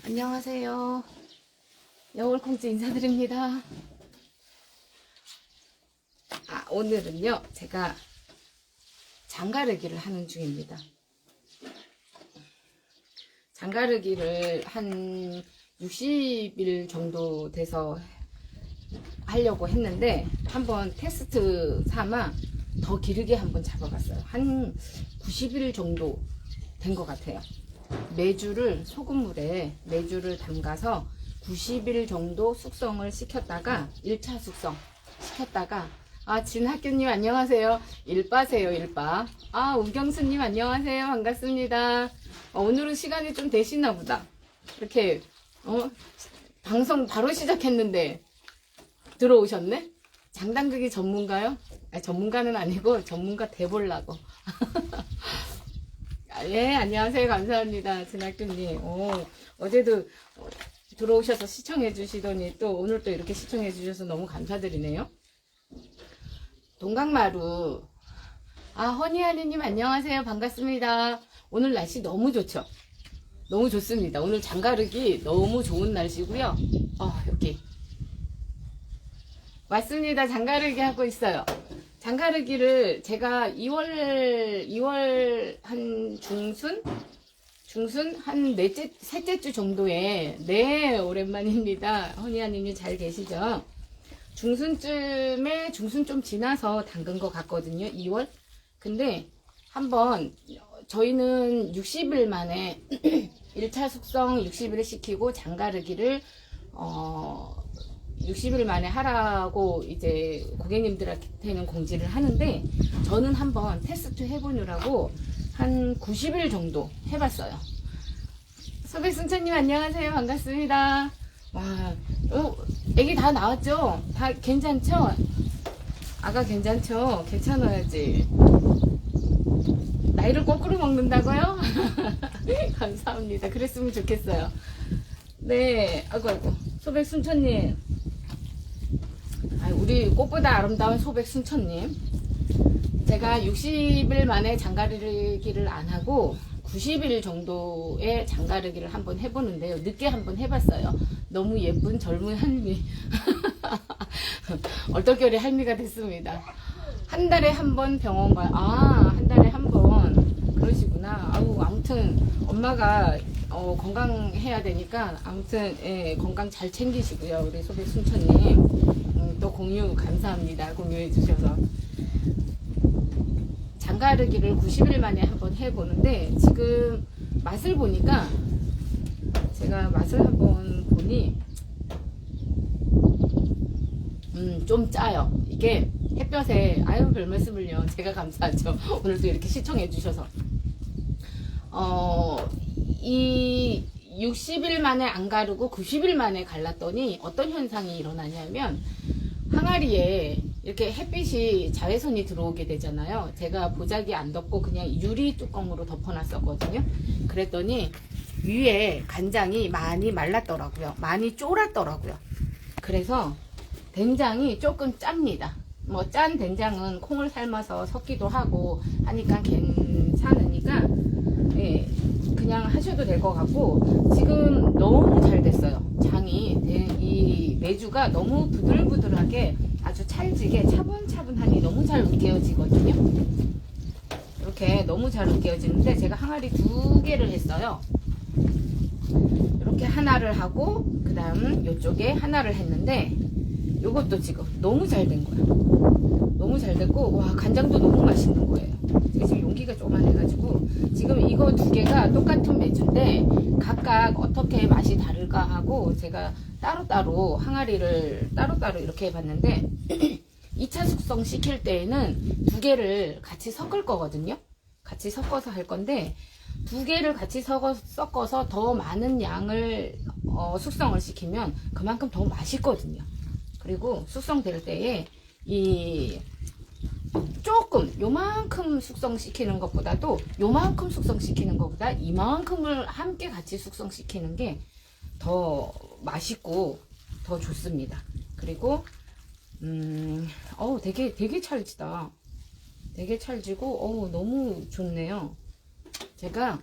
안녕하세요. 여울콩쥐 인사드립니다. 오늘은요, 제가 장가르기를 하는 중입니다. 장가르기를 한 60일 정도 돼서 하려고 했는데, 한번 테스트 삼아 더 길게 한번 잡아봤어요. 한 90일 정도 된 것 같아요. 소금물에 매주를 담가서 90일 정도 숙성을 시켰다가 1차 숙성 시켰다가 진학규님 안녕하세요. 일바세요, 일바. 우경수님 안녕하세요. 반갑습니다. 오늘은 시간이 좀 되시나 보다. 이렇게 방송 바로 시작했는데 들어오셨네? 장단극이 전문가요? 전문가는 아니고 전문가 돼보려고. 예, 안녕하세요. 감사합니다. 진학규님. 어제도 들어오셔서 시청해 주시더니 또 오늘 또 이렇게 시청해 주셔서 너무 감사드리네요. 동강마루. 허니하니님 안녕하세요. 반갑습니다. 오늘 날씨 너무 좋죠? 너무 좋습니다. 오늘 장가르기 너무 좋은 날씨고요. 여기. 맞습니다. 장가르기 하고 있어요. 장가르기를 제가 2월 한 중순 한 셋째 주 정도에, 네, 오랜만입니다. 허니아님이 잘 계시죠? 중순 좀 지나서 담근 것 같거든요. 2월. 근데 한번 저희는 60일 만에 1차 숙성 60일을 시키고 장가르기를 60일 만에 하라고 이제 고객님들한테는 공지를 하는데, 저는 한번 테스트 해보느라고 한 90일 정도 해봤어요. 소백순천님 안녕하세요. 반갑습니다. 애기 다 나왔죠? 다 괜찮죠? 아가 괜찮죠? 괜찮아야지. 나이를 거꾸로 먹는다고요? 감사합니다. 그랬으면 좋겠어요. 네, 아이고. 소백순천님. 우리 꽃보다 아름다운 소백순천님. 제가 60일 만에 장가르기를 안 하고 90일 정도의 장가르기를 한번 해보는데요. 늦게 한번 해봤어요. 너무 예쁜 젊은 할미. 얼떨결에 할미가 됐습니다. 한 달에 한 번 병원 가요. 한 달에 한 번. 그러시구나. 아무튼 엄마가 건강해야 되니까 아무튼 건강 잘 챙기시고요. 우리 소백순천님. 또 공유 감사합니다. 공유해 주셔서. 장가르기를 90일 만에 한번 해보는데, 지금 맛을 보니까, 제가 맛을 한번 보니 좀 짜요. 이게 햇볕에, 별 말씀을요. 제가 감사하죠. 오늘 또 이렇게 시청해 주셔서. 이 60일 만에 안 가르고 90일 만에 갈랐더니 어떤 현상이 일어나냐면, 항아리에 이렇게 햇빛이 자외선이 들어오게 되잖아요. 제가 보자기 안 덮고 그냥 유리 뚜껑으로 덮어놨었거든요. 그랬더니 위에 간장이 많이 말랐더라고요. 많이 쫄았더라고요. 그래서 된장이 조금 짭니다. 짠 된장은 콩을 삶아서 섞기도 하고 하니까 괜찮으니까 그냥 하셔도 될 것 같고, 지금 너무 잘 됐어요. 이 메주가 너무 부들부들하게 아주 찰지게 차분차분하니 너무 잘 으깨어지거든요. 이렇게 너무 잘 으깨어지는데, 제가 항아리 2개를 했어요. 이렇게 하나를 하고 그 다음 이쪽에 하나를 했는데, 이것도 지금 너무 잘 된 거예요. 너무 잘 됐고, 간장도 너무 맛있는 거예요. 제가 지금 용기가 조그만해가지고, 지금 이거 2개가 똑같은 메주인데 각각 어떻게 맛이 다를까 하고 제가 따로따로 항아리를 따로따로 이렇게 해봤는데, 2차 숙성 시킬 때에는 2개를 같이 섞을 거거든요. 같이 섞어서 할 건데, 2개를 같이 섞어서 더 많은 양을 숙성을 시키면 그만큼 더 맛있거든요. 그리고 숙성될 때에 조금 요만큼 숙성시키는 것보다도, 요만큼 숙성시키는 것보다 이만큼을 함께 같이 숙성시키는 게 더 맛있고 더 좋습니다. 그리고 되게 찰지다. 되게 찰지고 너무 좋네요. 제가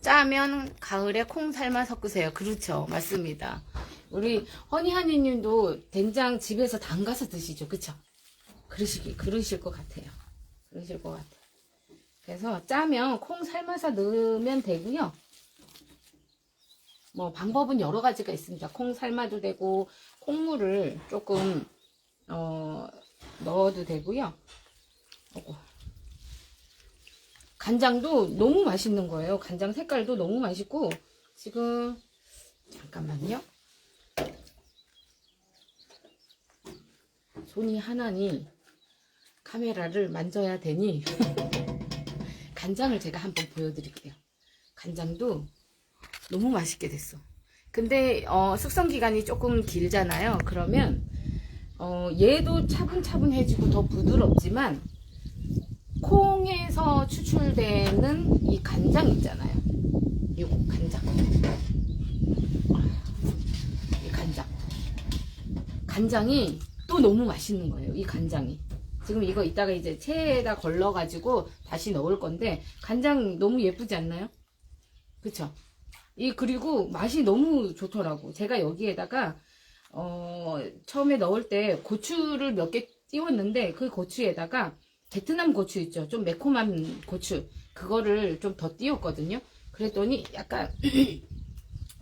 짜면 가을에 콩 삶아 섞으세요. 그렇죠. 맞습니다. 우리 허니하니님도 된장 집에서 담가서 드시죠. 그쵸? 그러실 것 같아요. 그러실 것 같아요. 그래서 짜면 콩 삶아서 넣으면 되고요. 뭐 방법은 여러 가지가 있습니다. 콩 삶아도 되고 콩물을 조금 넣어도 되고요. 간장도 너무 맛있는 거예요. 간장 색깔도 너무 맛있고 지금 잠깐만요. 손이 하나니 카메라를 만져야 되니 간장을 제가 한번 보여드릴게요. 간장도 너무 맛있게 됐어. 근데 숙성 기간이 조금 길잖아요. 그러면 얘도 차분차분해지고 더 부드럽지만 콩에서 추출되는 이 간장 있잖아요. 이 간장. 이 간장이 또 너무 맛있는 거예요. 이 간장이. 지금 이거 이따가 이제 체에다 걸러가지고 다시 넣을 건데 간장 너무 예쁘지 않나요? 그쵸? 그리고 맛이 너무 좋더라고. 제가 여기에다가 처음에 넣을 때 고추를 몇 개 띄웠는데 그 고추에다가 베트남 고추 있죠. 좀 매콤한 고추. 그거를 좀 더 띄웠거든요. 그랬더니 약간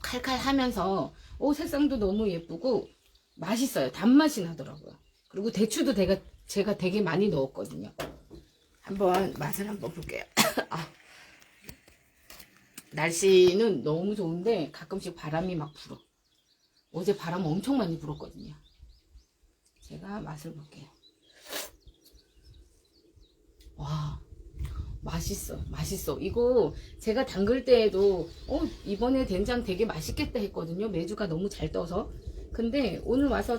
칼칼하면서 색상도 너무 예쁘고 맛있어요. 단맛이 나더라고요. 그리고 대추도 제가 되게 많이 넣었거든요. 한번 맛을 한번 볼게요. 날씨는 너무 좋은데 가끔씩 바람이 막 불어. 어제 바람 엄청 많이 불었거든요. 제가 맛을 볼게요. 와, 맛있어. 이거 제가 담글 때에도 이번에 된장 되게 맛있겠다 했거든요. 메주가 너무 잘 떠서. 근데 오늘 와서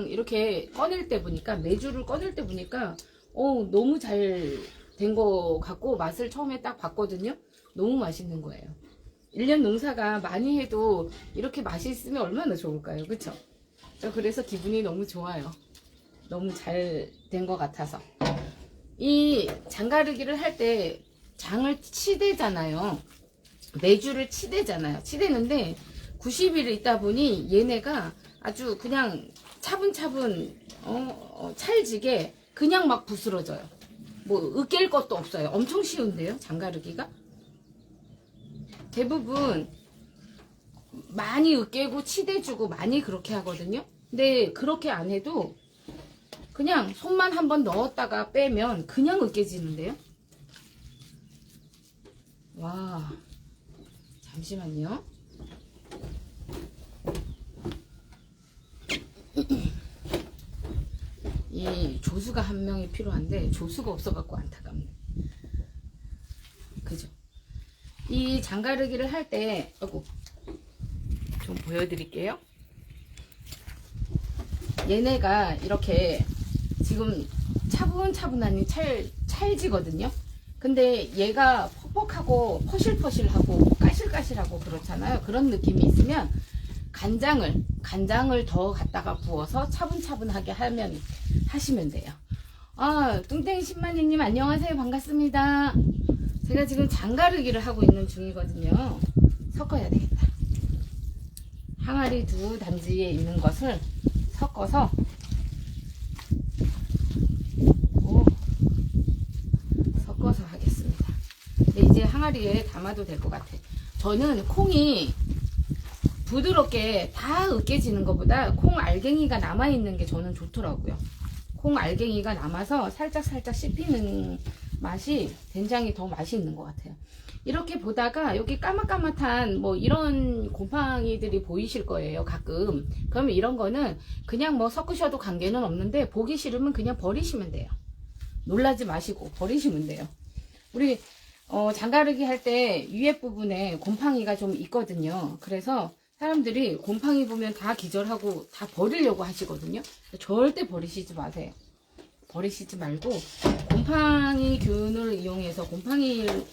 이렇게 꺼낼 때 보니까, 메주를 꺼낼 때 보니까 너무 잘 된 거 같고 맛을 처음에 딱 봤거든요. 너무 맛있는 거예요. 1년 농사가 많이 해도 이렇게 맛있으면 얼마나 좋을까요? 그쵸? 그래서 기분이 너무 좋아요. 너무 잘 된 것 같아서. 이 장가르기를 할 때 장을 치대잖아요. 메주를 치대잖아요. 치대는데 90일 있다 보니 얘네가 아주 그냥 차분차분 찰지게 그냥 막 부스러져요. 뭐 으깰 것도 없어요. 엄청 쉬운데요, 장가르기가. 대부분 많이 으깨고 치대주고 많이 그렇게 하거든요. 근데 그렇게 안 해도 그냥 손만 한번 넣었다가 빼면 그냥 으깨지는데요. 와, 잠시만요. 이 조수가 한 명이 필요한데 조수가 없어갖고 안타깝네. 그죠? 이 장가르기를 할 때 좀 보여드릴게요. 얘네가 이렇게 지금 차분차분하니 찰지거든요. 근데 얘가 퍽퍽하고 퍼실퍼실하고 까실까실하고 그렇잖아요. 그런 느낌이 있으면 간장을 더 갖다가 부어서 차분차분하게 하시면 돼요. 뚱땡이 10만이님 안녕하세요. 반갑습니다. 제가 지금 장가르기를 하고 있는 중이거든요. 섞어야 되겠다. 항아리 두 단지에 있는 것을 섞어서 하겠습니다. 근데 이제 항아리에 담아도 될 것 같아요. 저는 콩이 부드럽게 다 으깨지는 것보다 콩 알갱이가 남아있는 게 저는 좋더라고요. 콩 알갱이가 남아서 살짝 씹히는 맛이 된장이 더 맛이 있는 것 같아요. 이렇게 보다가 여기 까맣까맣한 뭐 이런 곰팡이들이 보이실 거예요, 가끔. 그러면 이런 거는 그냥 뭐 섞으셔도 관계는 없는데 보기 싫으면 그냥 버리시면 돼요. 놀라지 마시고 버리시면 돼요. 우리 장가르기 할 때 위에 부분에 곰팡이가 좀 있거든요. 그래서 사람들이 곰팡이 보면 다 기절하고 다 버리려고 하시거든요. 절대 버리시지 마세요. 버리시지 말고 곰팡이균을 이용해서 곰팡이를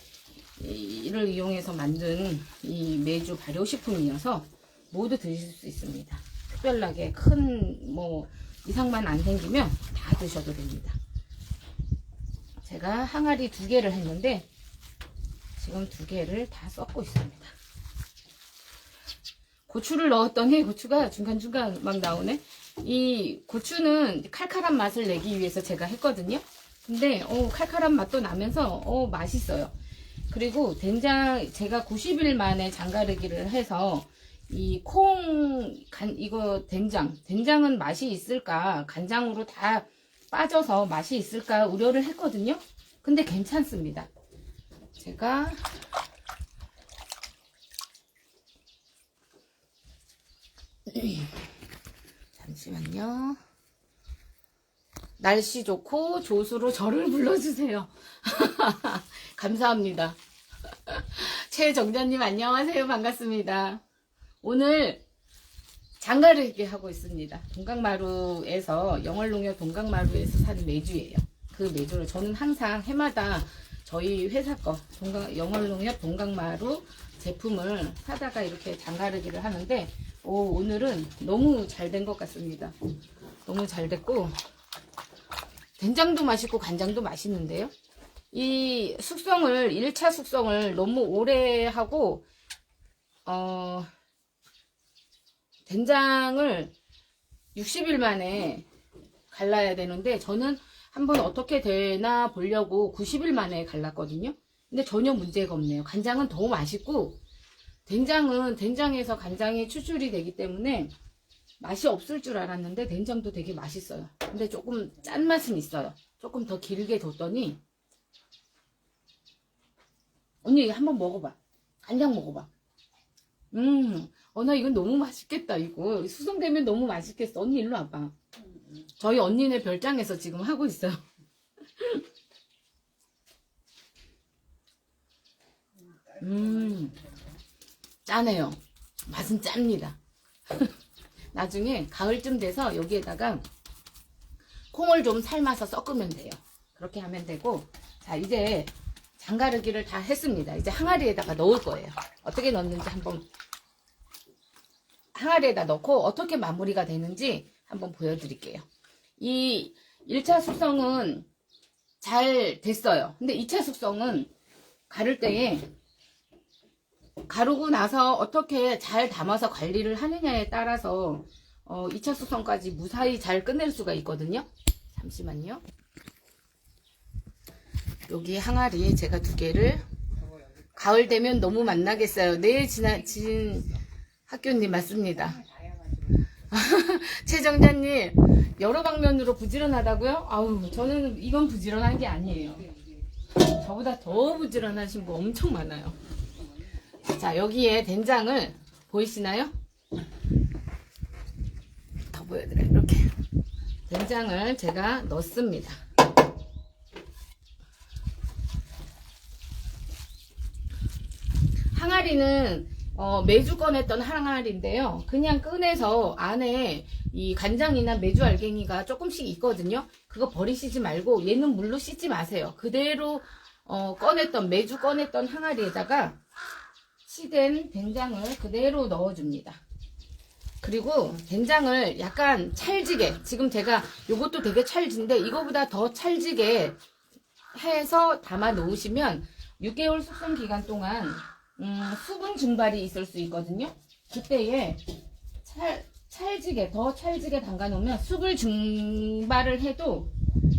이용해서 만든 이 메주 발효식품이어서 모두 드실 수 있습니다. 특별하게 큰 뭐 이상만 안 생기면 다 드셔도 됩니다. 제가 항아리 2개를 했는데 지금 2개를 다 섞고 있습니다. 고추를 넣었더니 고추가 중간중간 막 나오네. 이 고추는 칼칼한 맛을 내기 위해서 제가 했거든요. 근데 칼칼한 맛도 나면서 맛있어요. 그리고 된장 제가 90일 만에 장가르기를 해서 이 이거 된장은 맛이 있을까, 간장으로 다 빠져서 맛이 있을까 우려를 했거든요. 근데 괜찮습니다. 제가 잠시만요. 날씨 좋고 조수로 저를 불러주세요. 감사합니다. 최정자님 안녕하세요. 반갑습니다. 오늘 장가르기 하고 있습니다. 동강마루에서, 영월농협 동강마루에서 사는 메주예요. 그 메주를 저는 항상 해마다 저희 회사 거 영월농협 동강마루 제품을 사다가 이렇게 장가르기를 하는데 오늘은 너무 잘 된 것 같습니다. 너무 잘 됐고 된장도 맛있고 간장도 맛있는데요. 이 숙성을 1차 숙성을 너무 오래 하고 된장을 60일 만에 갈라야 되는데 저는 한번 어떻게 되나 보려고 90일 만에 갈랐거든요. 근데 전혀 문제가 없네요. 간장은 더 맛있고 된장은 된장에서 간장이 추출이 되기 때문에 맛이 없을 줄 알았는데 된장도 되게 맛있어요. 근데 조금 짠맛은 있어요. 조금 더 길게 뒀더니 언니 한번 먹어봐. 간장 먹어봐. 나 이건 너무 맛있겠다. 이거 수성되면 너무 맛있겠어. 언니 일로 와봐. 저희 언니네 별장에서 지금 하고 있어요. 짜네요. 맛은 짭니다. 나중에 가을쯤 돼서 여기에다가 콩을 좀 삶아서 섞으면 돼요. 그렇게 하면 되고, 자 이제 장가르기를 다 했습니다. 이제 항아리에다가 넣을 거예요. 어떻게 넣는지 한번 항아리에다 넣고 어떻게 마무리가 되는지 한번 보여드릴게요. 이 1차 숙성은 잘 됐어요. 근데 2차 숙성은 가를 때에 가르고 나서 어떻게 잘 담아서 관리를 하느냐에 따라서 2차 숙성까지 무사히 잘 끝낼 수가 있거든요. 잠시만요. 여기 항아리에 제가 2개를 가을 되면 너무 만나겠어요. 네, 진 학교님 맞습니다. 최정자님 여러 방면으로 부지런하다고요? 아우 저는 이건 부지런한 게 아니에요. 저보다 더 부지런하신 분 엄청 많아요. 자 여기에 된장을 보이시나요? 더 보여드려요. 이렇게 된장을 제가 넣습니다. 항아리는 메주 꺼냈던 항아리인데요. 그냥 꺼내서 안에 이 간장이나 메주 알갱이가 조금씩 있거든요. 그거 버리시지 말고 얘는 물로 씻지 마세요. 그대로 메주 꺼냈던 항아리에다가 치댄 된장을 그대로 넣어줍니다. 그리고 된장을 약간 찰지게, 지금 제가 요것도 되게 찰진데 이거보다 더 찰지게 해서 담아 놓으시면 6개월 숙성 기간 동안 수분 증발이 있을 수 있거든요. 그때에 찰지게, 더 찰지게 담가 놓으면 수분 증발을 해도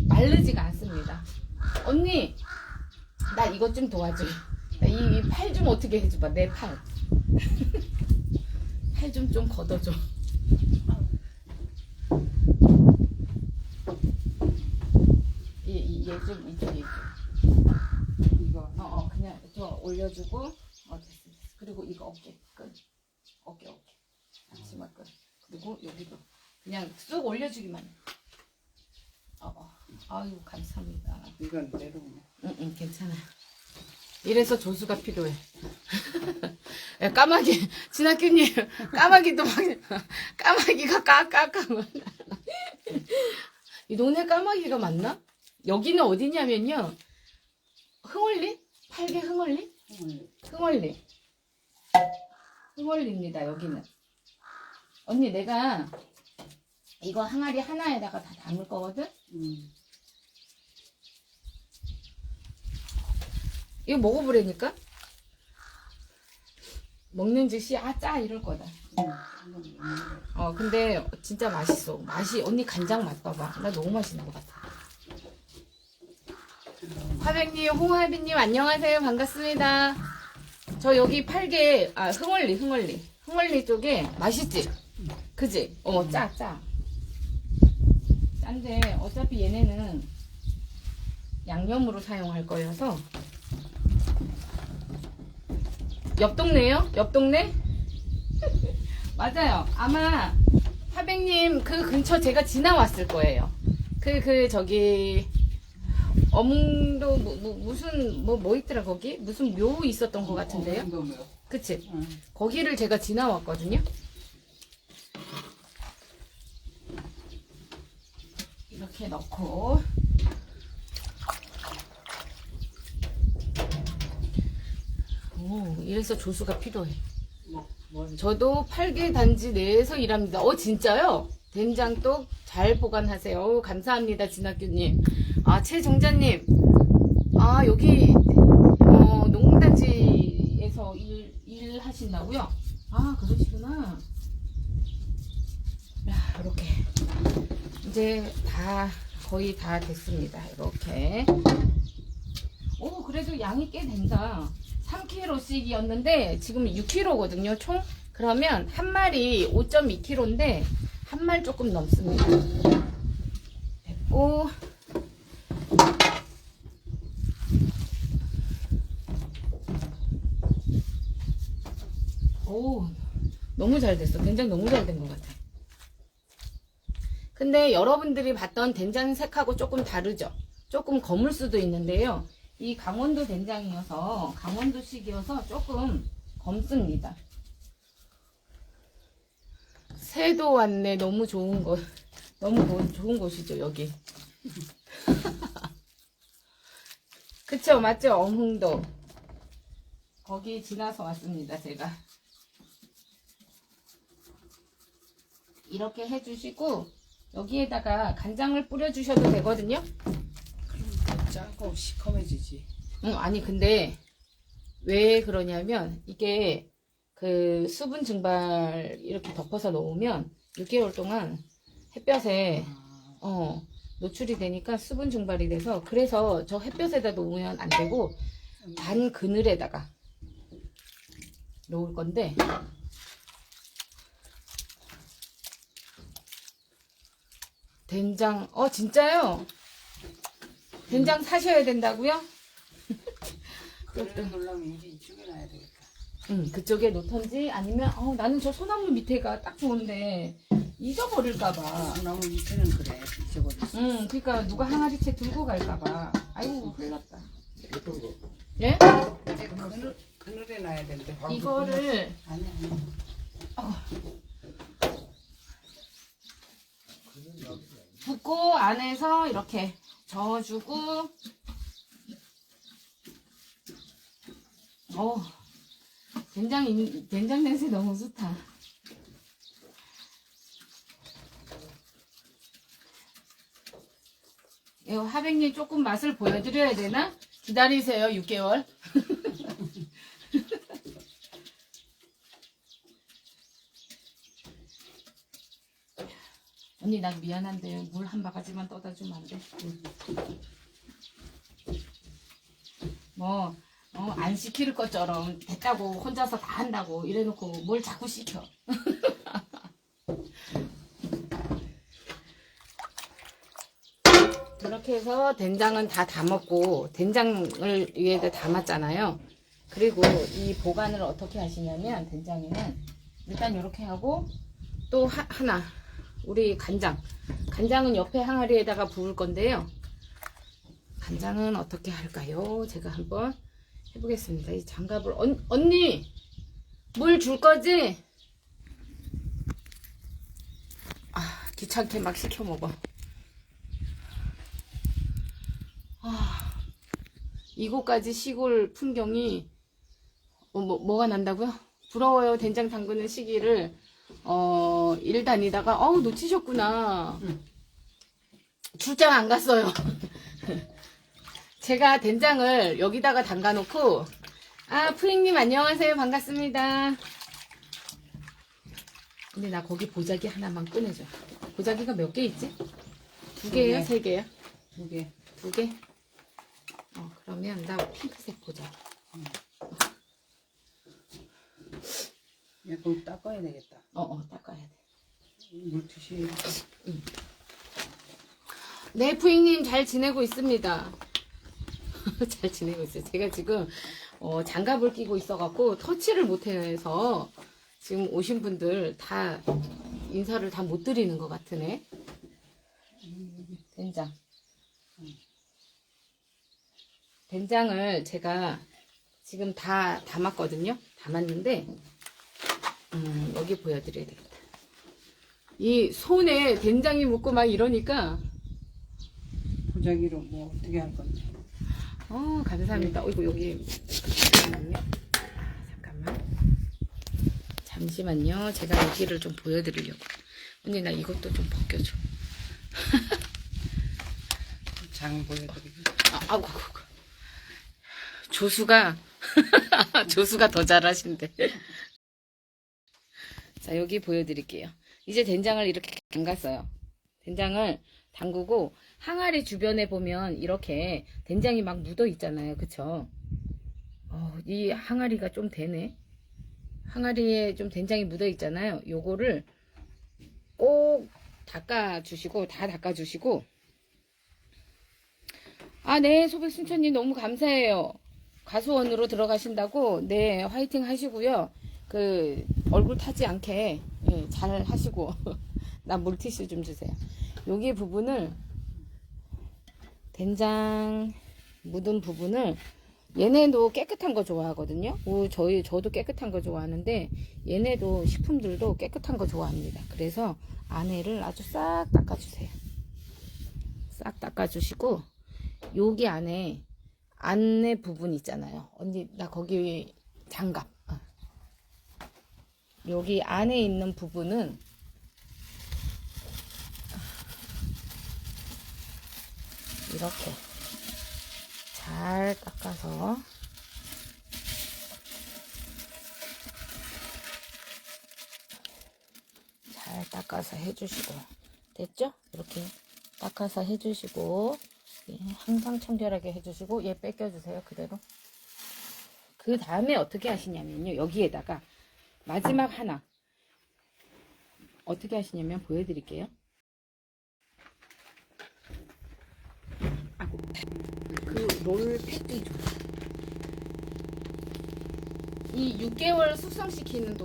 마르지가 않습니다. 언니 나 이것 좀 도와줘. 이 팔 좀 어떻게 해줘봐. 내 팔. 팔 좀 걷어줘. 얘 좀 이쪽 얘. 이거 그냥 저 올려주고 됐어. 그리고 이거 어깨 끝. 어깨 치마 끝. 그리고 여기도 그냥 쑥 올려주기만 해. 아유 감사합니다. 이건 내려오네. 응 괜찮아요. 이래서 조수가 필요해. 야, 까마귀, 진학규님, 까마귀도 막, 까마귀가 까까까. 이 동네 까마귀가 맞나? 여기는 어디냐면요. 흥월리? 팔개 흥월리? 흥월리. 흥월리입니다, 여기는. 언니, 내가 이거 항아리 하나에다가 다 담을 거거든? 이거 먹어보라니까? 먹는 즉시 아 짜 이럴 거다. 근데 진짜 맛있어. 맛이 언니 간장 맛 봐봐. 나 너무 맛있는 것 같아. 화백님, 홍화빈님 안녕하세요. 반갑습니다. 저 여기 팔개 흥월리 쪽에 맛있지? 그지? 짜. 짠데 어차피 얘네는 양념으로 사용할 거여서. 옆 동네요? 옆 동네? 맞아요. 아마 화백님 그 근처 제가 지나왔을 거예요. 저기 어묵도 무슨 뭐 있더라 거기? 무슨 묘 있었던 것 같은데요? 그치? 거기를 제가 지나왔거든요. 이렇게 넣고 이래서 조수가 필요해. 저도 8개 단지 내에서 일합니다. 진짜요? 된장떡 잘 보관하세요. 감사합니다, 진학규님. 최정자님. 여기 농단지에서 일하신다고요? 그러시구나. 이렇게 이제 거의 다 됐습니다. 이렇게. 그래도 양이 꽤 된다. 3kg씩이었는데 지금 6kg거든요 총. 그러면 한 마리 5.2kg인데 한 말 조금 넘습니다. 됐고, 너무 잘 됐어. 된장 너무 잘 된 것 같아. 근데 여러분들이 봤던 된장 색하고 조금 다르죠? 조금 검을 수도 있는데요. 이 강원도 된장이어서 강원도식이어서 조금 검습니다. 새도 왔네. 너무 좋은 좋은 곳이죠 여기. 그쵸, 맞죠? 엄흥도 거기 지나서 왔습니다. 제가 이렇게 해주시고 여기에다가 간장을 뿌려주셔도 되거든요. 짜고 시커매지지. 아니 근데 왜 그러냐면 이게 그 수분 증발 이렇게 덮어서 놓으면 6개월 동안 햇볕에 노출이 되니까 수분 증발이 돼서, 그래서 저 햇볕에다 놓으면 안 되고 반 그늘에다가 놓을 건데, 된장 진짜요? 된장 사셔야 된다고요? 그래 놀라면 이제 이쪽에 놔야 되겠다. 그쪽에 놓던지 아니면 나는 저 소나무 밑에가 딱 좋은데 잊어버릴까봐. 소나무 밑에는 그래 잊어버렸어. 그러니까 누가 항아리채 들고 갈까봐. 아이고 흘렀다. 어떤 거? 예? 이제 그늘에 놔야 되는데. 이거를 아니. 붓고 안에서 이렇게 저어주고. 된장 냄새 너무 좋다. 이거 하백님 조금 맛을 보여드려야 되나? 기다리세요. 6개월. 언니 난 미안한데 물 한 바가지만 떠다 주면 안 돼? 안 시킬 것처럼 됐다고 혼자서 다 한다고 이래놓고 뭘 자꾸 시켜. 이렇게 해서 된장은 다 담았고, 된장을 위에다 담았잖아요. 그리고 이 보관을 어떻게 하시냐면, 된장에는 일단 이렇게 하고, 또 하나 우리 간장은 옆에 항아리에다가 부을 건데요. 간장은 어떻게 할까요? 제가 한번 해보겠습니다. 이 장갑을 언니 물 줄 거지? 귀찮게 막 시켜 먹어. 이곳까지 시골 풍경이 뭐가 난다고요? 부러워요. 된장 담그는 시기를 일 다니다가 놓치셨구나. 출장 안 갔어요. 제가 된장을 여기다가 담가 놓고 아, 푸잉님 안녕하세요. 반갑습니다. 근데 나 거기 보자기 하나만 꺼내줘. 보자기가 몇 개 있지? 두 개예요? 개. 세 개요? 2개. 두 개? 그러면 나 핑크색 보자기. 야, 그럼 닦아야 되겠다. 닦아야 돼. 물티슈. 네, 푸잉님 잘 지내고 있습니다. 잘 지내고 있어요. 제가 지금 장갑을 끼고 있어갖고 터치를 못해서 지금 오신 분들 다 인사를 다 못 드리는 것 같으네. 된장. 된장을 제가 지금 다 담았거든요. 담았는데 여기 보여드려야 되겠다. 이 손에 된장이 묻고 막 이러니까 보자기로 뭐 어떻게 할 건데. 감사합니다. 어이구 여기 잠깐만요. 제가 여기를 좀 보여드리려고. 언니 나 이것도 좀 벗겨줘. 장 보여드리고. 아이고. 조수가 조수가 더 잘하신대. 자, 여기 보여드릴게요. 이제 된장을 이렇게 담갔어요. 된장을 담그고 항아리 주변에 보면 이렇게 된장이 막 묻어 있잖아요. 그쵸? 이 항아리가 좀 되네. 항아리에 좀 된장이 묻어 있잖아요. 요거를 꼭 닦아주시고, 다 닦아주시고. 아, 네, 소백순천님 너무 감사해요. 가수원으로 들어가신다고. 네, 화이팅 하시고요. 얼굴 타지 않게 잘 하시고. 나 물티슈 좀 주세요. 여기 부분을 된장 묻은 부분을 얘네도 깨끗한 거 좋아하거든요. 저도 깨끗한 거 좋아하는데 얘네도 식품들도 깨끗한 거 좋아합니다. 그래서 안에를 아주 싹 닦아주세요. 싹 닦아주시고 여기 안에 부분 있잖아요. 언니 나 거기 장갑. 여기 안에 있는 부분은 이렇게 잘 닦아서 해주시고 됐죠? 이렇게 닦아서 해주시고 항상 청결하게 해주시고 얘 뺏겨주세요. 그대로. 그 다음에 어떻게 하시냐면요. 여기에다가 마지막 하나 어떻게 하시냐면 보여드릴게요. 그 롤팩이 좋아. 이 6개월 숙성시키는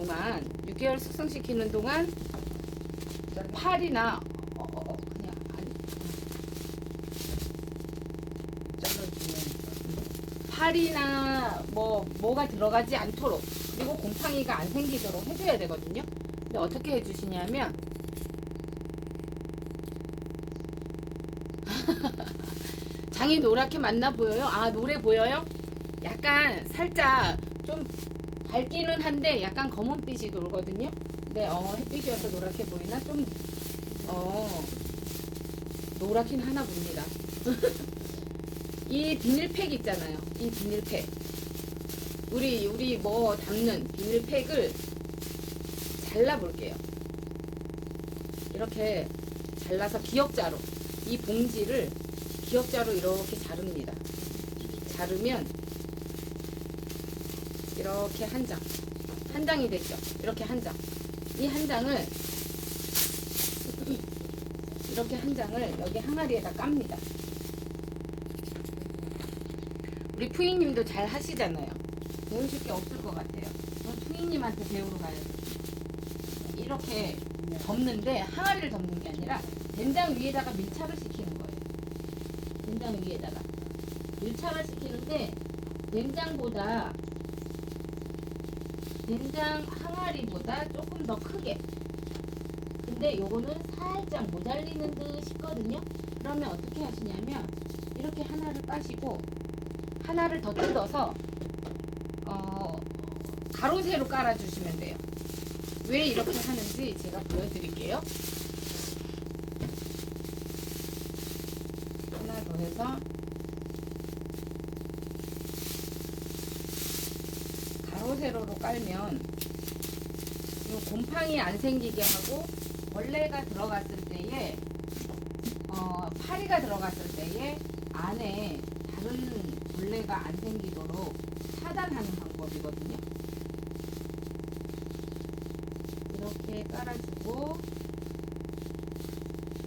동안 팔이나 그냥 아니 팔이나 뭐가 들어가지 않도록 그리고 곰팡이가 안 생기도록 해줘야 되거든요. 근데 어떻게 해주시냐면 장이 노랗게 맞나 보여요? 아, 노래 보여요? 약간 살짝 좀 밝기는 한데 약간 검은빛이 돌거든요. 근데 햇빛이어서 노랗게 보이나? 좀 노랗긴 하나 봅니다. 이 비닐팩 있잖아요. 이 비닐팩. 우리 뭐 담는 비닐팩을 잘라볼게요. 이렇게 잘라서 기역자로 이 봉지를 기역자로 이렇게 자릅니다. 자르면 이렇게 한 장이 됐죠. 이렇게 한 장. 이 한 장을 이렇게 한 장을 여기 항아리에다 깝니다. 우리 푸잉님도 잘 하시잖아요. 배우실 게 없을 것 같아요. 푸잉님한테 배우러 가야 돼. 이렇게 덮는데 항아리를 덮는 게 아니라 된장 위에다가 밀착을 시키는 거예요. 된장 위에다가 밀착을 시키는데 된장 항아리보다 조금 더 크게. 근데 요거는 살짝 모자리는 듯 싶거든요. 그러면 어떻게 하시냐면 이렇게 하나를 빠시고 하나를 더 뜯어서 가로 세로 깔아주시면 돼요. 왜 이렇게 하는지 제가 보여드릴게요. 하나 더 해서 세로로 깔면 이 곰팡이 안 생기게 하고 벌레가 들어갔을 때에 파리가 들어갔을 때에 안에 다른 벌레가 안 생기도록 차단하는 방법이거든요. 이렇게 깔아주고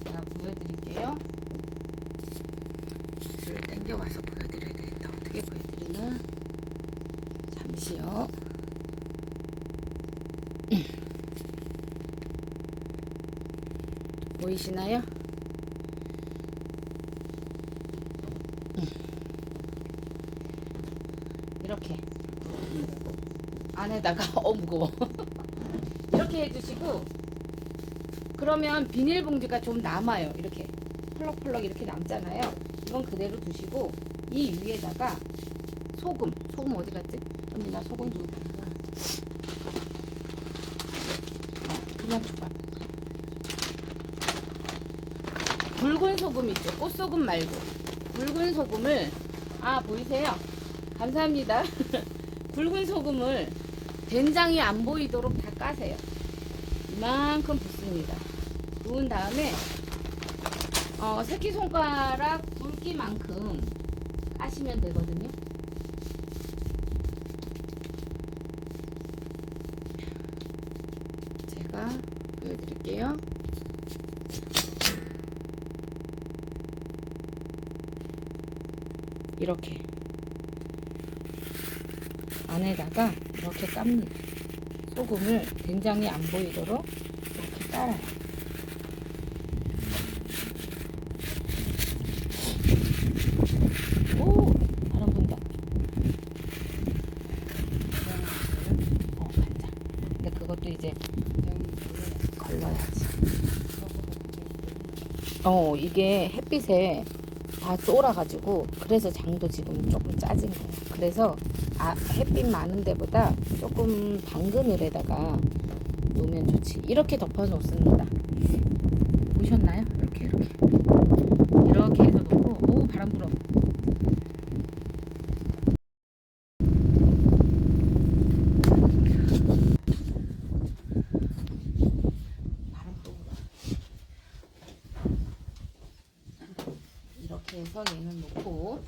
제가 보여드릴게요. 줄을 당겨와서 보여드려야 되겠다. 어떻게 보여드리나? 잠시요. 보이시나요? 이렇게 안에다가 무거워. 이렇게 해주시고, 그러면 비닐봉지가 좀 남아요. 이렇게 펄럭펄럭 이렇게 남잖아요. 이건 그대로 두시고, 이 위에다가 소금 어디 갔지? 언니 나 소금 좀 그냥 줘봐. 굵은 소금 있죠? 꽃소금 말고 굵은 소금을, 보이세요? 감사합니다. 굵은 소금을 된장이 안 보이도록 다 까세요. 이만큼 붓습니다. 부은 다음에 새끼손가락 굵기만큼 까시면 되거든요. 제가 보여드릴게요. 이렇게 안에다가 이렇게 깝니다. 소금을 된장이 안 보이도록 이렇게 깔아요. 오, 바람 분다. 간장. 근데 그것도 이제 걸러야지. 이게 햇빛에 다 쫄아가지고, 그래서 장도 지금 조금 짜진 거예요. 그래서 햇빛 많은 데보다 조금 당근 을에다가 놓으면 좋지. 이렇게 덮어 놓습니다. 보셨나요? 이렇게 해서 놓고, 오, 바람 불어. 바람 또 불어. 이렇게 해서 얘는 놓고,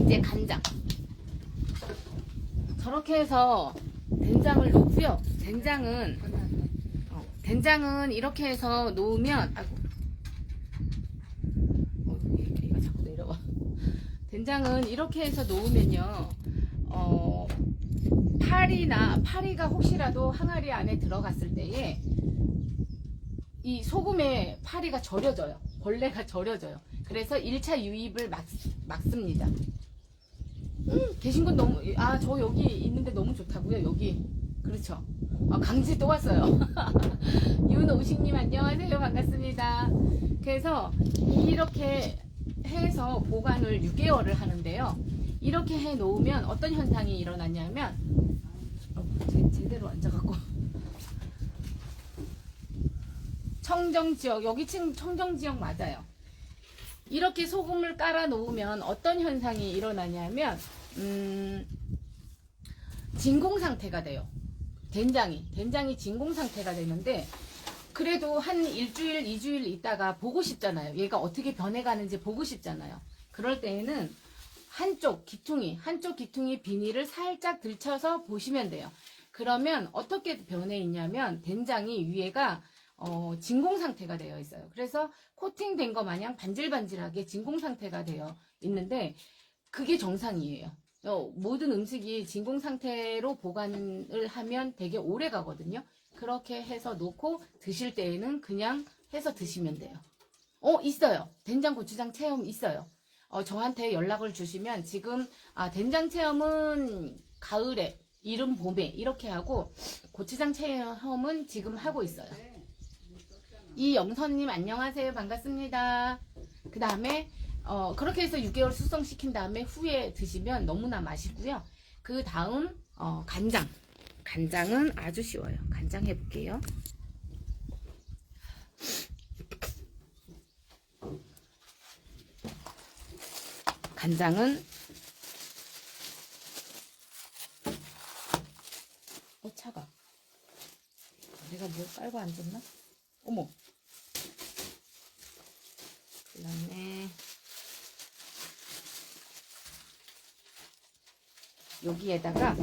이제 간장. 저렇게 해서 된장을 넣고요. 된장은 이렇게 해서 놓으면, 얘가 자꾸 내려와. 된장은 이렇게 해서 놓으면요, 파리가 혹시라도 항아리 안에 들어갔을 때에 이 소금에 파리가 절여져요. 벌레가 절여져요. 그래서 1차 유입을 막습니다. 계신 건 너무, 저 여기 있는데 너무 좋다고요? 여기. 그렇죠. 강지 또 왔어요. 윤오식님 안녕하세요. 반갑습니다. 그래서 이렇게 해서 보관을 6개월을 하는데요. 이렇게 해 놓으면 어떤 현상이 일어나냐면, 제대로 앉아갖고. 청정지역, 여기 청정지역 맞아요. 이렇게 소금을 깔아 놓으면 어떤 현상이 일어나냐면, 진공 상태가 돼요. 된장이 진공 상태가 되는데, 그래도 한 일주일, 2주일 있다가 보고 싶잖아요. 얘가 어떻게 변해가는지 보고 싶잖아요. 그럴 때에는 한쪽 기퉁이 비닐을 살짝 들쳐서 보시면 돼요. 그러면 어떻게 변해 있냐면, 된장이 위에가 진공 상태가 되어 있어요. 그래서 코팅된 거 마냥 반질반질하게 진공 상태가 되어 있는데, 그게 정상이에요. 모든 음식이 진공 상태로 보관을 하면 되게 오래 가거든요. 그렇게 해서 놓고 드실 때에는 그냥 해서 드시면 돼요. 있어요. 된장 고추장 체험 있어요. 저한테 연락을 주시면, 지금 된장 체험은 가을에, 이른 봄에 이렇게 하고, 고추장 체험은 지금 하고 있어요. 이영선님 안녕하세요. 반갑습니다. 그 다음에 그렇게 해서 6개월 숙성시킨 다음에 후에 드시면 너무나 맛있고요. 그 다음 간장은 아주 쉬워요. 간장 해볼게요. 간장은 차가. 내가 뭘 깔고 앉았나? 어머. 그다음에 여기에다가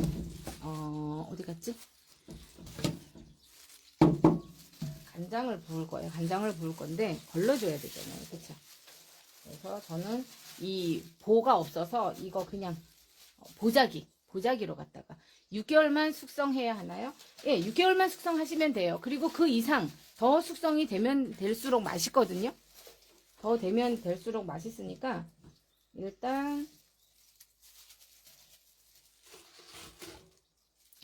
어디 갔지? 간장을 부을 거예요. 간장을 부을 건데 걸러줘야 되잖아요. 그쵸? 그래서 저는 이 보가 없어서 이거 그냥 보자기로 갖다가 6개월만 숙성해야 하나요? 예, 6개월만 숙성하시면 돼요. 그리고 그 이상 더 숙성이 되면 될수록 맛있거든요. 더 되면 될수록 맛있으니까 일단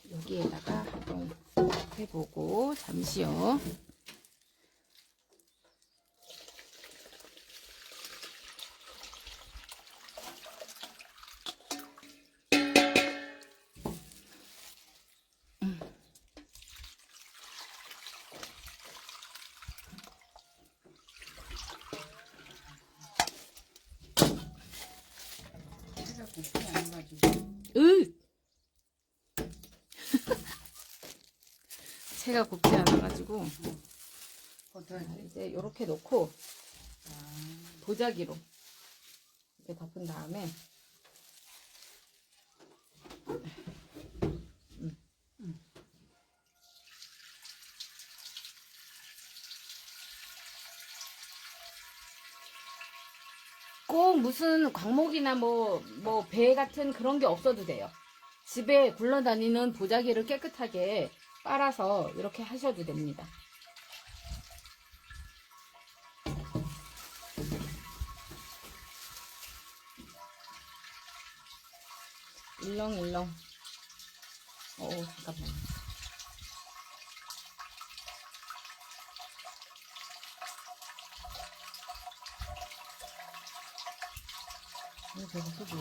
여기에다가 한번 해보고 잠시요. 해가 곱지 않아가지고. 으! 채가 곱지 않아가지고 이제 이렇게 놓고 보자기로 이렇게 덮은 다음에 꼭 무슨 광목이나 뭐 배 같은 그런 게 없어도 돼요. 집에 굴러다니는 보자기를 깨끗하게 빨아서 이렇게 하셔도 됩니다. 일렁일렁. 잠깐만. 배고프지?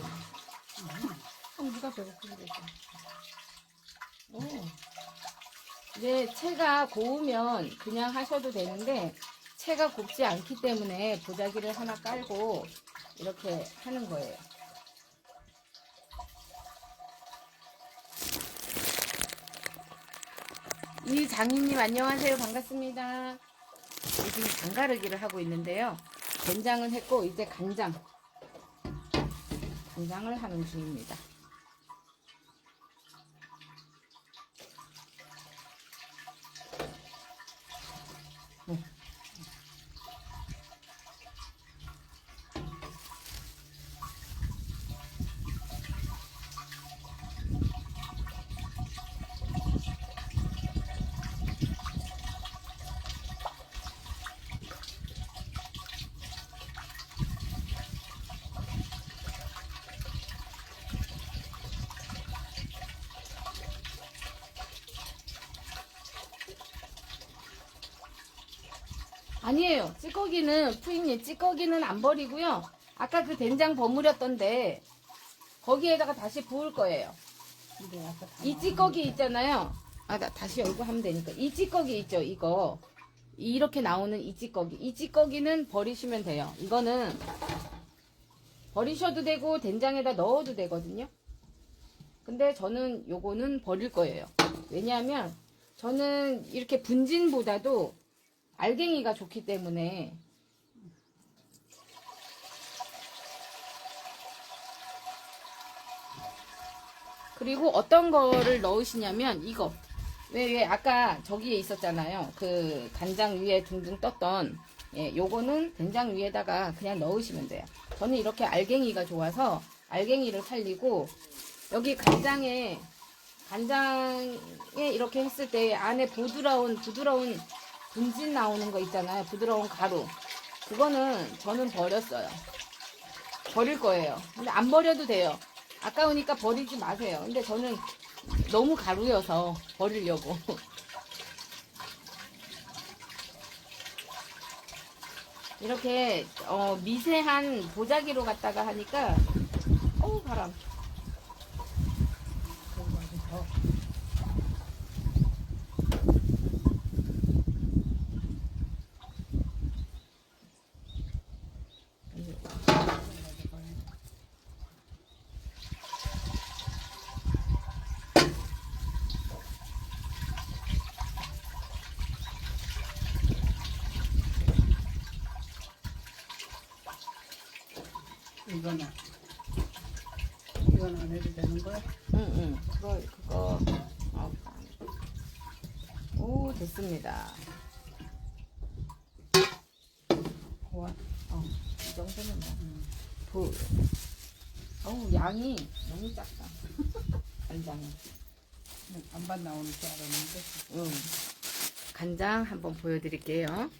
누가 배고프지? 이제 채가 고우면 그냥 하셔도 되는데 채가 곱지 않기 때문에 보자기를 하나 깔고 이렇게 하는 거예요. 이 장인님 안녕하세요. 반갑습니다. 지금 장가르기를 하고 있는데요. 된장은 했고 이제 간장을 하는 중입니다. 아니에요. 찌꺼기는 푸잉님 찌꺼기는 안 버리고요. 아까 그 된장 버무렸던데 거기에다가 다시 부을 거예요. 이 찌꺼기 있잖아요. 다시 열고 하면 되니까. 이 찌꺼기 있죠. 이거 이렇게 나오는 이 찌꺼기는 버리시면 돼요. 이거는 버리셔도 되고 된장에다 넣어도 되거든요. 근데 저는 요거는 버릴 거예요. 왜냐하면 저는 이렇게 분진보다도 알갱이가 좋기 때문에. 그리고 어떤 거를 넣으시냐면 이거 왜 아까 저기에 있었잖아요. 그 간장 위에 둥둥 떴던 요거는 된장 위에다가 그냥 넣으시면 돼요. 저는 이렇게 알갱이가 좋아서 알갱이를 살리고 여기 간장에 이렇게 했을 때 안에 부드러운 분진 나오는 거 있잖아요. 부드러운 가루. 그거는 저는 버렸어요. 버릴 거예요. 근데 안 버려도 돼요. 아까우니까 버리지 마세요. 근데 저는 너무 가루여서 버리려고. 이렇게 미세한 보자기로 갖다가 하니까 바람. 이거는 이건 안 해도 되는 거야? 응. 그거. 오, 됐습니다. 와, 이 정도면 뭐. 어우, 양이 너무 작다. 간장은. 반반 나오는 줄 알았는데. 응. 간장 한번 보여드릴게요.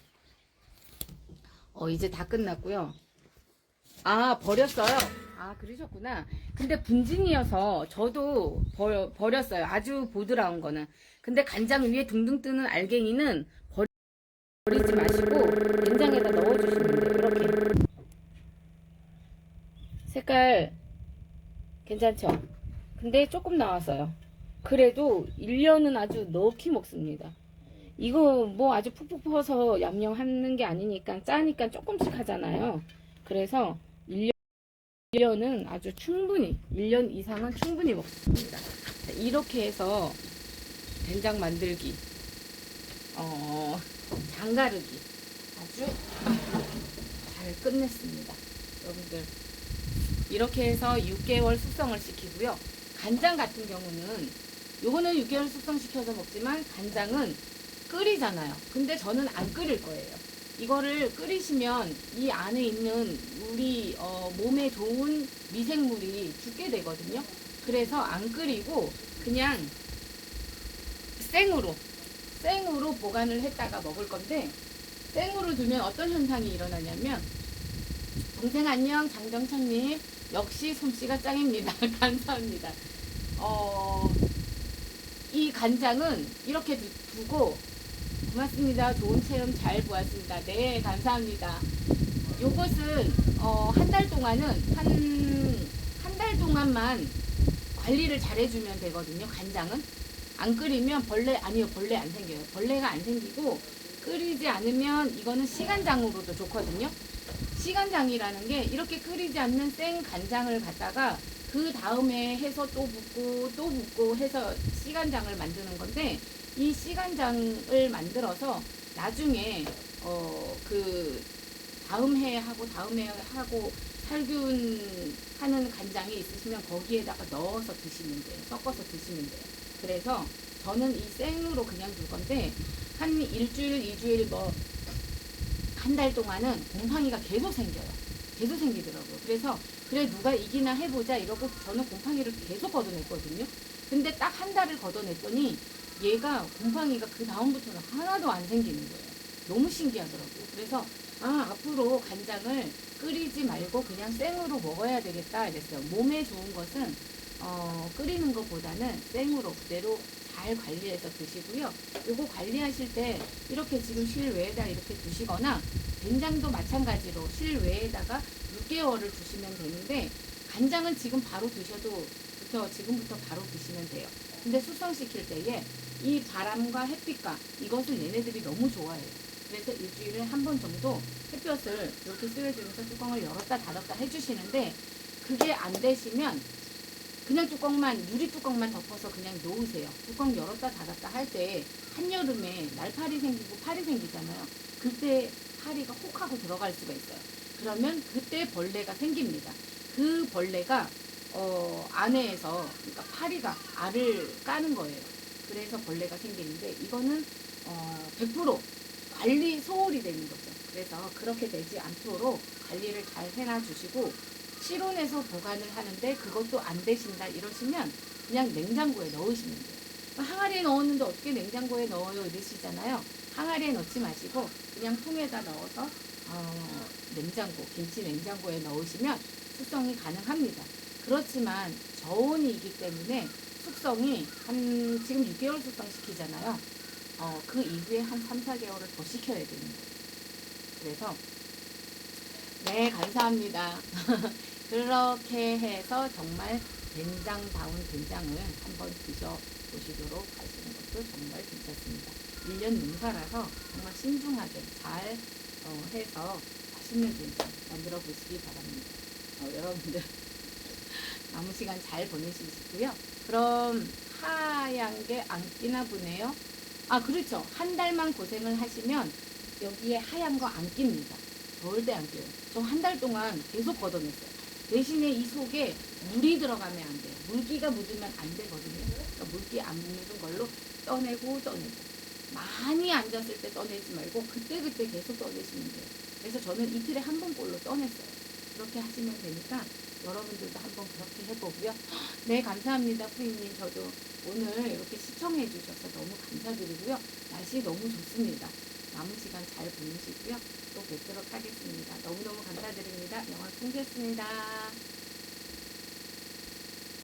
이제 다 끝났고요. 아, 버렸어요. 아, 그러셨구나. 근데 분진이어서 저도 버렸어요. 아주 보드라운 거는. 근데 간장 위에 둥둥 뜨는 알갱이는 버리지 마시고 된장에다 넣어주시면 돼요. 이렇게. 색깔 괜찮죠? 근데 조금 나왔어요. 그래도 1년은 아주 넣기 먹습니다. 이거 뭐 아주 푹푹 퍼서 얌얌하는 게 아니니까 짜니까 조금씩 하잖아요. 그래서 1년은 아주 충분히 1년 이상은 충분히 먹습니다. 자, 이렇게 해서 된장 만들기, 장가르기 아주 잘 끝냈습니다. 여러분들 이렇게 해서 6개월 숙성을 시키고요. 간장 같은 경우는 요거는 6개월 숙성시켜서 먹지만 간장은 끓이잖아요. 근데 저는 안 끓일 거예요. 이거를 끓이시면 이 안에 있는 우리 몸에 좋은 미생물이 죽게 되거든요. 그래서 안 끓이고 그냥 생으로 보관을 했다가 먹을 건데, 생으로 두면 어떤 현상이 일어나냐면, 동생 안녕, 장정창님 역시 솜씨가 짱입니다. 감사합니다. 이 간장은 이렇게 두고, 고맙습니다. 좋은 체험 잘 보았습니다. 네, 감사합니다. 요것은 한 달 동안은 한 달 동안만 관리를 잘 해주면 되거든요. 간장은 안 끓이면 벌레 안 생겨요. 벌레가 안 생기고, 끓이지 않으면 이거는 시간장으로도 좋거든요. 시간장이라는 게 이렇게 끓이지 않는 생 간장을 갖다가 그 다음에 해서 또 붓고 해서 시간장을 만드는 건데, 이 시간장을 만들어서 나중에 그 다음 해 하고 살균 하는 간장이 있으시면 거기에다가 넣어서 드시면 돼요. 섞어서 드시면 돼요. 그래서 저는 이 생으로 그냥 둘 건데, 한 일주일, 2주일 한 달 동안은 곰팡이가 계속 생겨요. 계속 생기더라고요. 그래서 그래 누가 이기나 해보자 이러고 저는 곰팡이를 계속 걷어냈거든요. 근데 딱 한 달을 걷어냈더니 얘가 곰팡이가 그 다음부터는 하나도 안 생기는 거예요. 너무 신기하더라고요. 그래서 앞으로 간장을 끓이지 말고 그냥 생으로 먹어야 되겠다 이랬어요. 몸에 좋은 것은 끓이는 것보다는 생으로 그대로 잘 관리해서 드시고요. 요거 관리하실 때 이렇게 지금 실외에다 이렇게 두시거나, 된장도 마찬가지로 실외에다가 6개월을 두시면 되는데, 간장은 지금 바로 지금부터 바로 드시면 돼요. 근데 숙성시킬 때에 이 바람과 햇빛과 이것을 얘네들이 너무 좋아해요. 그래서 일주일에 한 번 정도 햇볕을 이렇게 쐬주면서 뚜껑을 열었다 닫았다 해주시는데, 그게 안 되시면 그냥 유리 뚜껑만 덮어서 그냥 놓으세요. 뚜껑 열었다 닫았다 할 때 한여름에 날파리 생기고 파리 생기잖아요. 그때 파리가 혹 하고 들어갈 수가 있어요. 그러면 그때 벌레가 생깁니다. 그 벌레가 안에서, 그러니까 파리가 알을 까는 거예요. 그래서 벌레가 생기는데, 이거는 100% 관리 소홀이 되는 거죠. 그래서 그렇게 되지 않도록 관리를 잘 해놔 주시고, 실온에서 보관을 하는데 그것도 안 되신다 이러시면 그냥 냉장고에 넣으시면 돼요. 항아리에 넣었는데 어떻게 냉장고에 넣어요 이러시잖아요. 항아리에 넣지 마시고 그냥 통에다 넣어서 김치 냉장고에 넣으시면 숙성이 가능합니다. 그렇지만 저온이기 때문에 숙성이 지금 6개월 숙성시키잖아요. 그 이후에 한 3, 4개월을 더 시켜야 되는 거예요. 그래서 네, 감사합니다. 그렇게 해서 정말 된장다운 된장을 한번 드셔보시도록 하시는 것도 정말 괜찮습니다. 1년 농사라서 정말 신중하게 잘 해서 맛있는 된장 만들어 보시기 바랍니다. 여러분들 남은 시간 잘 보내시고요. 그럼 하얀 게 안 끼나 보네요. 그렇죠. 한 달만 고생을 하시면 여기에 하얀 거 안 낍니다. 절대 안 껴요. 저 한 달 동안 계속 걷어냈어요. 대신에 이 속에 물이 들어가면 안 돼요. 물기가 묻으면 안 되거든요. 그러니까 물기 안 묻는 걸로 떠내고 많이 앉았을 때 떠내지 말고 그때그때 계속 떠내시면 돼요. 그래서 저는 이틀에 한 번꼴로 떠냈어요. 그렇게 하시면 되니까 여러분들도 한번 그렇게 해보고요. 네, 감사합니다. 프리님. 저도 오늘 이렇게 시청해 주셔서 너무 감사드리고요. 날씨 너무 좋습니다. 남은 시간 잘 보내시고요. 또 뵙도록 하겠습니다. 너무너무 감사드립니다. 영화 끊겠습니다.